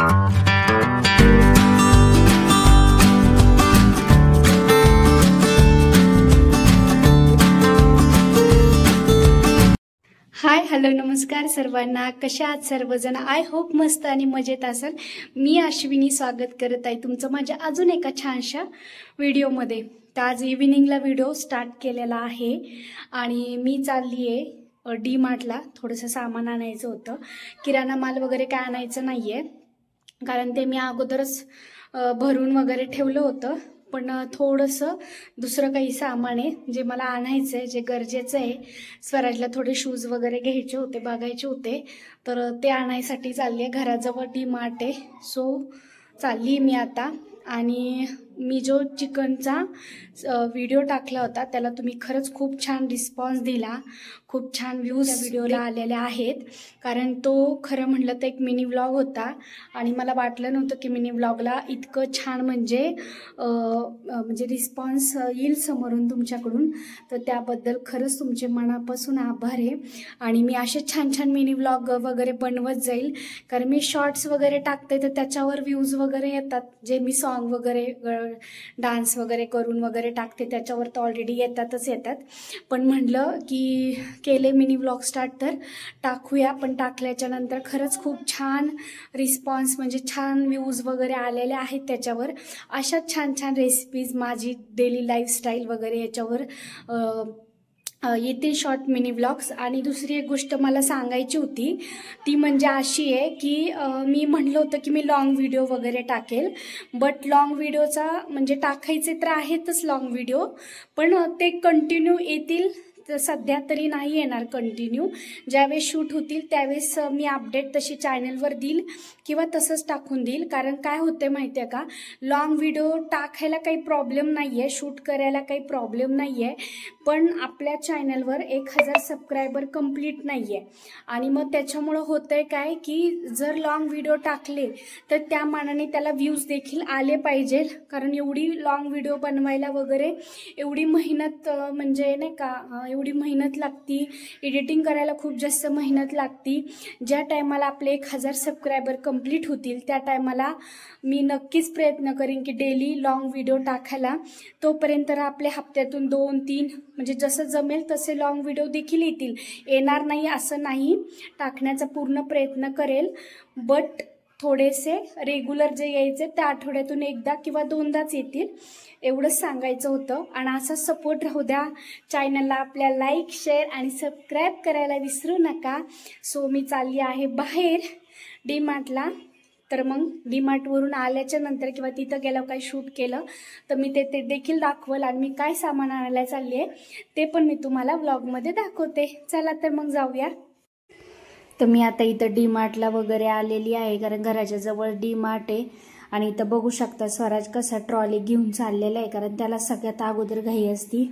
Hi hello नमस्कार सर्वांना, कशा आहात सर्वजण? आय होप मस्त आणि मजेत असाल। मी अश्विनी स्वागत करत आहे तुमचं माझ्या अजून एका छानशा व्हिडिओमध्ये। तर आज इव्हिनिंगला व्हिडिओ स्टार्ट केलेला आहे आणि मी चालली आहे डी मार्टला। थोडंसं सामान आणायचं होतं, किराणा माल वगैरे काय आणायचं नाहीये, कारण ते मी अगोदरच भरून वगैरे ठेवलं होतं। पण थोडंसं दुसरं काही सामान आहे जे मला आणायचं आहे, जे गरजेचं आहे। स्वराजला थोडे शूज वगैरे घ्यायचे होते, बघायचे होते, तर ते आणायसाठी चालली आहे। घराजवळ डी मार्ट आहे, सो चालली मी आता। आणि मी जो चिकनचा व्हिडिओ टाकला होता त्याला तुम्ही खरंच खूप छान रिस्पॉन्स दिला, खूप छान व्ह्यूज व्हिडिओला आलेले आहेत। कारण तो खरं म्हटलं तर एक मिनी व्लॉग होता आणि मला वाटलं नव्हतं की मिनी व्लॉगला इतकं छान म्हणजे रिस्पॉन्स येईल समोरून तुमच्याकडून। तर त्याबद्दल खरंच तुमचे मनापासून आभार आहे। आणि मी असे छान छान मिनी व्लॉग वगैरे बनवत जाईल, कारण मी शॉर्ट्स वगैरे टाकते तर त्याच्यावर व्ह्यूज वगैरे येतात, जे मी सॉन्ग वगैरे डान्स वगैरे करून वगैरे टाकते त्याच्यावर तर ऑलरेडी येतात। पण म्हटलं की केले मिनी व्लॉग स्टार्ट तर टाकूया। पण टाकल्याच्या नंतर खरंच खूप छान रिस्पॉन्स, म्हणजे छान व्ह्यूज वगैरे आलेले आहेत त्याच्यावर। अशा छान छान रेसिपीज, माझी डेली लाईफस्टाईल वगैरे याच्यावर येतील शॉर्ट मिनी व्लॉग्स। आणि दुसरी एक गोष्ट मला सांगायची होती ती म्हणजे अशी आहे की मी म्हणलं होतं की मी लॉंग व्हिडिओ वगैरे टाकेल, बट लॉंग व्हिडिओचा म्हणजे टाकायचे तर आहेतच लॉंग व्हिडिओ, पण ते कंटिन्यू येतील तर सध्या तरी नाही येणार कंटिन्यू। ज्यावेळेस शूट होतील त्यावेळेस मी अपडेट तशी चॅनलवर देईल किंवा तसंच टाकून देईल। कारण काय होते माहिती आहे का, लॉंग व्हिडिओ टाकायला काही प्रॉब्लेम नाही आहे, शूट करायला काही प्रॉब्लेम नाही आहे, पण आपल्या चॅनलवर 1000 सबस्क्रायबर कंप्लीट नाही आहे। आणि मग त्याच्यामुळं होतंय काय की जर लॉंग व्हिडिओ टाकले तर त्या मानाने त्याला व्ह्यूज देखील आले पाहिजे। कारण एवढी लॉंग व्हिडिओ बनवायला वगैरे एवढी मेहनत, म्हणजे नाही का, एवढी मेहनत लागती, एडिटिंग करायला खूप जास्त मेहनत लागती। ज्या टायमाला आपले 1000 सबस्क्रायबर कंप्लीट होतील त्या टायमाला मी नक्कीच प्रयत्न करेन की डेली लॉंग व्हिडिओ टाकायला। तोपर्यंत आपले हप्त्यातून 2-3 म्हणजे जसं जमेल तसे लॉंग व्हिडिओ देखील येणार नाही असं नाही, टाकण्याचा पूर्ण प्रयत्न करेल, बट थोडेसे रेग्युलर जे यायचे त्या आठवड्यातून एकदा किंवा दोनदाच येतील, एवढंच सांगायचं होतं। आणि असा सपोर्ट राहू द्या चॅनलला, आपल्या लाईक शेअर आणि सबस्क्राईब करायला विसरू नका। सो मी चालली आहे बाहेर डी मार्टला। तर मग डी मार्टवरून आल्याच्या नंतर किंवा तिथं गेल्यावर काही शूट केलं तर मी ते देखील दाखवल, आणि मी काय सामान आणायला चालली आहे ते पण मी तुम्हाला व्लॉगमध्ये दाखवते। चला तर मग जाऊया। तर मी आता इथं डी मार्टला वगैरे आलेली आहे, कारण घराच्या जवळ डी मार्ट आहे। आणि इथं बघू शकता स्वराज कसा ट्रॉली घेऊन चाललेला आहे, कारण त्याला सगळ्यात अगोदर घाई असती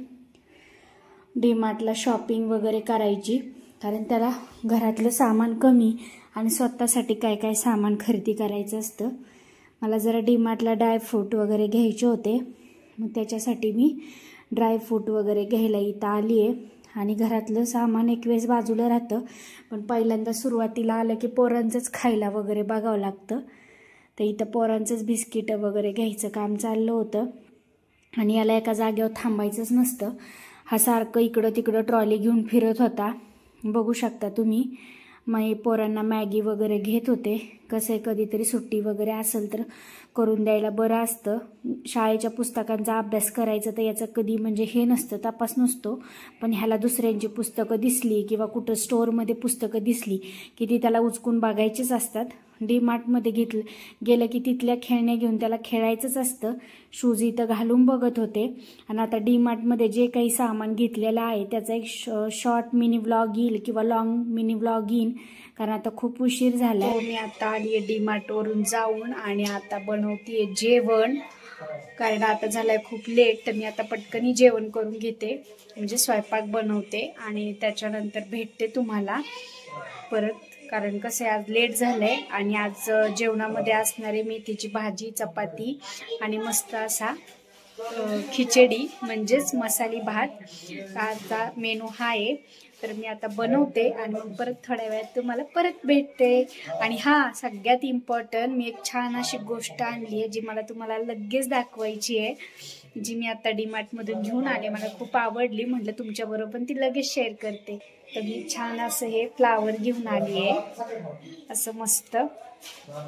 डी मार्टला शॉपिंग वगैरे करायची, कारण त्याला घरातलं सामान कमी आणि स्वतःसाठी काय काय सामान खरेदी करायचं असतं। मला जरा डी मार्टला ड्रायफ्रूट वगैरे घ्यायचे होते, मग त्याच्यासाठी मी ड्रायफ्रूट वगैरे घ्यायला इथं आली आहे। आणि घरातलं सामान एक वेळेस बाजूला राहतं, पण पहिल्यांदा सुरुवातीला आलं की पोरांचंच खायला वगैरे बघावं लागतं। तर इथं पोरांचंच बिस्किटं वगैरे घ्यायचं काम चाललं होतं। आणि याला एका जागेवर थांबायचंच नसतं, हा सारखं इकडं तिकडं ट्रॉली घेऊन फिरत होता, बघू शकता तुम्ही। मग पोरांना मॅगी वगैरे घेत होते, कसं आहे कधीतरी सुट्टी वगैरे असेल तर करून द्यायला बरं असतं। शाळेच्या पुस्तकांचा अभ्यास करायचं तर याचं कधी म्हणजे हे नसतं, तपास नसतो, पण ह्याला दुसऱ्यांची पुस्तकं दिसली किंवा कुठं स्टोअरमध्ये पुस्तकं दिसली की ती त्याला उचकून बघायचीच असतात। डी मार्टमध्ये गेलं की तिथल्या खेळण्या घेऊन त्याला खेळायचंच असतं। शूज इथं घालून बघत होते। आणि आता डी मार्टमध्ये जे काही सामान घेतलेलं आहे त्याचा एक शॉर्ट मिनी व्लॉग येईल किंवा लॉंग मिनी व्लॉग येईल, कारण आता खूप उशीर झाला। मी आता आली आहे डी मार्टवरून जाऊन आणि आता बनवते जेवण, कारण आता झालंय खूप लेट। तर मी आता पटकनी जेवण करून घेते, म्हणजे स्वयंपाक बनवते आणि त्याच्यानंतर भेटते तुम्हाला परत, कारण कसं आहे आज लेट झालंय। आणि आज जेवणामध्ये असणारे मेथीची भाजी, चपाती आणि मस्त असा खिचडी म्हणजेच मसाली भात, आजचा मेनू हा आहे। तर मी आता बनवते आणि मग परत थोड्या वेळात तुम्हाला परत भेटते. आणि हां, सगळ्यात इम्पॉर्टंट, मी एक छान अशी गोष्ट आणली आहे जी मला तुम्हाला लगेच दाखवायची आहे, जी मी आता डीमार्टमधून घेऊन आले. मला खूप आवडली, म्हटलं तुमच्याबरोबर पण ती लगेच शेअर करते. तर मी छान असं हे फ्लावर घेऊन आली आहे, असं मस्त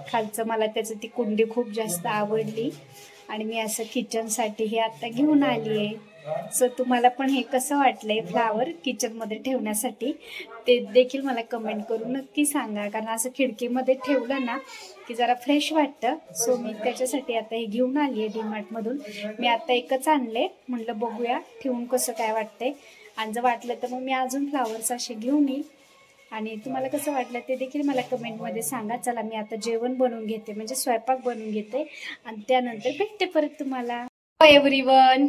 खालचं. मला त्याचं ती कुंडी खूप जास्त आवडली आणि मी असं किचनसाठी हे आता घेऊन आली आहे. सो तुम्हाला पण हे कसं वाटलंय फ्लावर किचनमध्ये ठेवण्यासाठी ते देखील मला कमेंट करून नक्की सांगा, कारण असं खिडकीमध्ये ठेवलं ना की जरा फ्रेश वाटतं. सो मी त्याच्यासाठी आता हे घेऊन आली आहे डीमार्टमधून. मी आता एकच आणले, म्हटलं बघूया ठेवून कसं काय वाटतंय, आणि जर वाटलं तर मग मी अजून फ्लावर्स असे घेऊन येईल. आणि तुम्हाला कसं वाटलं ते देखील मला कमेंटमध्ये सांगा. चला मी आता जेवण बनवून घेते, म्हणजे स्वयंपाक बनवून घेते आणि त्यानंतर भेटते परत तुम्हाला. एव्हरीवन,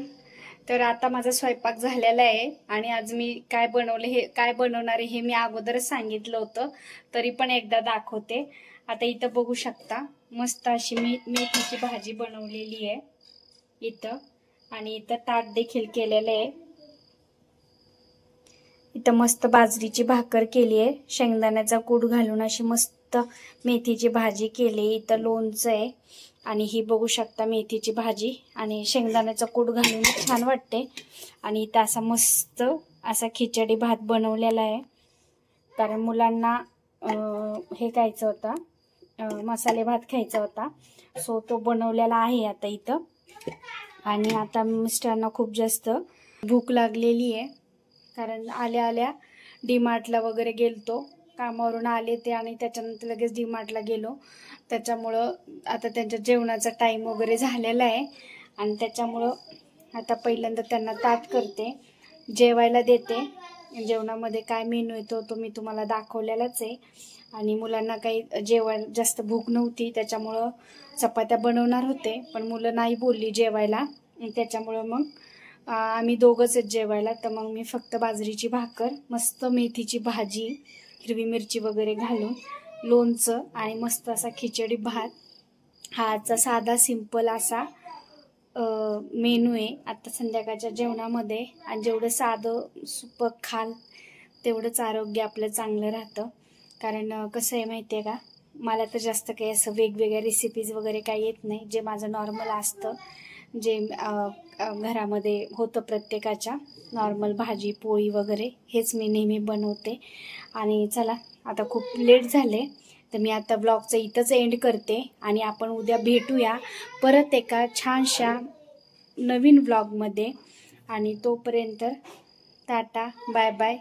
तर आता माझा स्वयंपाक झालेला आहे आणि आज मी काय बनवले, हे काय बनवणार आहे हे मी अगोदरच सांगितलं होतं, तरी पण एकदा दाखवते. आता इथं बघू शकता मस्त अशी मेथीची भाजी बनवलेली आहे इथं, आणि इथं ताट देखील केलेलं आहे. इथं मस्त बाजरीची भाकर केली आहे, शेंगदाण्याचा कूट घालून अशी मस्त मेथीची भाजी केली. इथं लोणचं आहे आणि ही बघू शकता मेथीची भाजी आणि शेंगदाण्याचा कूट घालून छान वाटते. आणि इथं असा मस्त असा खिचडी भात बनवलेला आहे, कारण मुलांना हे खायचं होता, मसाले भात खायचा होता. सो तो बनवलेला आहे आता इथं. आणि आता मिस्टरांना खूप जास्त भूक लागलेली आहे, कारण आल्या आल्या डीमार्टला वगैरे गेलतो, कामावरून आले ते आणि त्याच्यानंतर लगेच डीमार्टला गेलो. त्याच्यामुळं आता त्यांच्या जेवणाचा टाईम वगैरे झालेला आहे आणि त्याच्यामुळं आता पहिल्यांदा त्यांना ताट करते, जेवायला देते. जेवणामध्ये काय मेनू येतो तो मी तुम्हाला दाखवलेलाच आहे. आणि मुलांना काही जेवायला जास्त भूक नव्हती, त्याच्यामुळं चपात्या बनवणार होते, पण मुलं नाही बोलली जेवायला, त्याच्यामुळं मग आम्ही दोघंच आहेत जेवायला. तर मग मी फक्त बाजरीची भाकर, मस्त मेथीची भाजी, हिरवी मिरची वगैरे घालून, लोणचं आणि मस्त असा खिचडी भात, हा आजचा साधा सिंपल असा मेनू आहे आता संध्याकाळच्या जेवणामध्ये. आणि जेवढं साधं सुपक खाल तेवढंच आरोग्य आपलं चांगलं राहतं. कारण कसं आहे माहिती आहे का, मला तर जास्त काही असं वेगवेगळ्या रेसिपीज वगैरे काही येत नाही. जे माझं नॉर्मल असतं, जे घरामध्ये होतं प्रत्येकाच्या, नॉर्मल भाजी पोळी वगैरे, हेच मी नेहमी बनवते. आणि चला आता खूप लेट झाले, तर मी आता ब्लॉगचं इथंच एंड करते आणि आपण उद्या भेटूया परत एका छानशा नवीन ब्लॉगमध्ये. आणि तोपर्यंत टाटा बाय बाय.